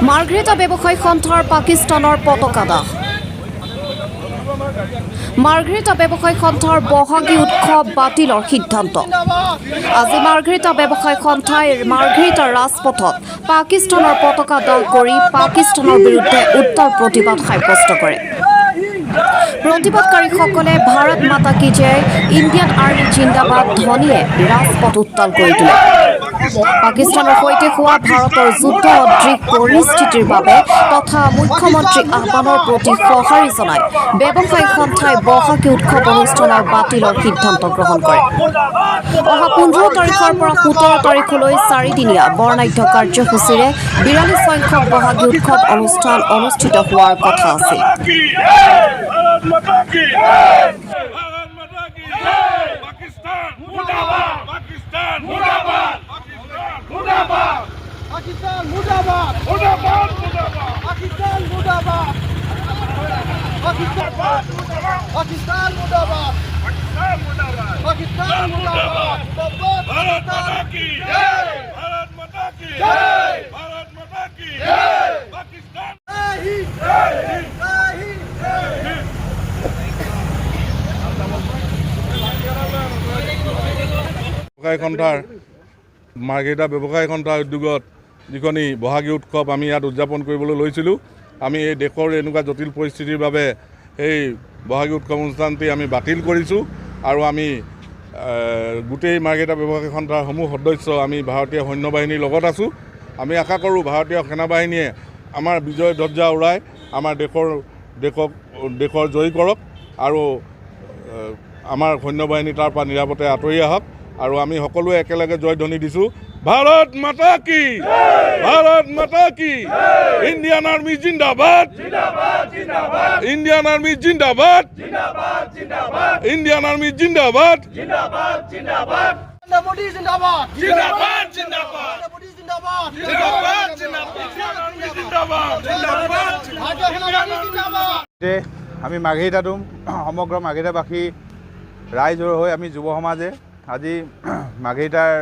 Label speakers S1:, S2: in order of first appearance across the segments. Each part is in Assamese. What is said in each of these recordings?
S1: মাৰ্ঘেৰিটা ব্যৱসায়িক সন্থাৰ পাকিস্তানৰ পতাকা দাহ। মাৰ্ঘেৰিটা ব্যৱসায়িক সন্থাৰ বহাগী উৎসৱ বাতিলৰ সিদ্ধান্ত। আজি মাৰ্ঘেৰিটা ব্যৱসায়িক সন্থাই মাৰ্ঘেৰিটাৰ ৰাজপথত পাকিস্তানৰ পতাকা দাহ কৰি পাকিস্তানৰ বিৰুদ্ধে উত্তৰ প্ৰতিবাদ সাব্যস্ত কৰে। প্ৰতিবাদকাৰীসকলে ভাৰত মাতা কি জয়, ইণ্ডিয়ান আৰ্মি জিন্দাবাদ ধ্বনিয়ে ৰাজপথ উত্তাল কৰি তোলে। পাকিস্তানৰ সৈতে হোৱা ভাৰতৰ যুদ্ধ সদৃশ পৰিস্থিতিৰ বাবে তথা মুখ্যমন্ত্ৰী আহ্বানৰ প্ৰতি সঁহাৰি জনাই ব্যৱসায়িক সন্থাই বহাগী উৎসৱ অনুষ্ঠানৰ বাতিলৰ সিদ্ধান্ত গ্ৰহণ কৰে। অহা 15 তাৰিখৰ পৰা 17 তাৰিখলৈ 4দিনীয়া বৰ্ণাঢ্য কাৰ্যসূচীৰে 42 সংখ্যক বহাগী উৎসৱ অনুষ্ঠান অনুষ্ঠিত হোৱাৰ কথা আছিল।
S2: Pakistan Murdabad! Murdabad! Murdabad! Pakistan Murdabad! Pakistan Murdabad! Pakistan Murdabad! Pakistan Murdabad!
S3: Bharat Mata ki jai! Bharat Mata ki jai! Bharat Mata ki jai! Pakistan!
S2: Jai Hind! Jai Hind! Jai Hind! Jai Hind!
S3: ব্যৱসায়িক সন্থাৰ মাৰ্ঘেৰিটা ব্যৱসায়িক সন্থাৰ উদ্যোগত যিখনি বহাগী উৎসৱ আমি ইয়াত উদযাপন কৰিবলৈ লৈছিলোঁ, আমি এই দেশৰ এনেকুৱা জটিল পৰিস্থিতিৰ বাবে এই বহাগী উৎসৱ অনুষ্ঠানটি আমি বাতিল কৰিছোঁ আৰু আমি গোটেই মাৰ্ঘেৰিটা ব্যৱসায়িক সন্থাৰ সমূহ সদস্য আমি ভাৰতীয় সৈন্য বাহিনীৰ লগত আছোঁ। আমি আশা কৰোঁ ভাৰতীয় সেনাবাহিনীয়ে আমাৰ বিজয় ধ্বজা উৰাই আমাৰ দেশৰ জয়ী কৰক আৰু আমাৰ সৈন্য বাহিনী তাৰ পৰা নিৰাপদে আঁতৰি আহক আৰু আমি সকলোৱে একেলগে জয়ধ্বনি দিছোঁ, ভাৰত মাতা কি ভাৰত মাতা কি, ইণ্ডিয়ান আৰ্মি জিন্দাবাদ, ইণ্ডিয়ান আৰ্মি জিন্দাবাদ, ইণ্ডিয়ান আৰ্মি জিন্দাবাদ,
S2: Modi Zindabad!
S3: জিন্দাবাদ জিন্দাবাদ
S2: Modi Zindabad!
S3: জিন্দাবাদ জিন্দাবাদ
S2: Bharatiya Senabahini Zindabad!
S4: আমি মাৰ্ঘেৰিটাটো সমগ্ৰ মাৰ্ঘেৰিটাবাসী ৰাইজৰ হৈ আমি যুৱ সমাজে আজি মাৰ্ঘেৰিটাৰ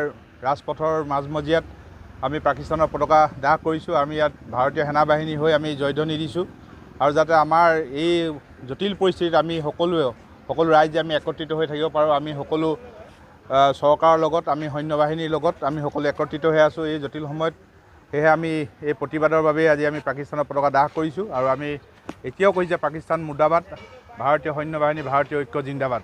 S4: ৰাজপথৰ মাজমজিয়াত আমি পাকিস্তানৰ পতাকা দাহ কৰিছোঁ। আমি ইয়াত ভাৰতীয় সেনাবাহিনী হৈ আমি জয়ধ্বনি দিছোঁ আৰু যাতে আমাৰ এই জটিল পৰিস্থিতিত আমি সকলো ৰাইজে আমি একত্ৰিত হৈ থাকিব পাৰোঁ। আমি সকলো চৰকাৰৰ লগত, আমি সৈন্য বাহিনীৰ লগত আমি সকলো একত্ৰিত হৈ আছোঁ এই জটিল সময়ত। সেয়েহে আমি এই প্ৰতিবাদৰ বাবে আজি আমি পাকিস্তানৰ পতাকা দাহ কৰিছোঁ আৰু আমি এতিয়াও কৈছোঁ যে পাকিস্তান মুৰ্দাবাদ, ভাৰতীয় সৈন্য বাহিনী, ভাৰতীয় ঐক্য জিন্দাবাদ।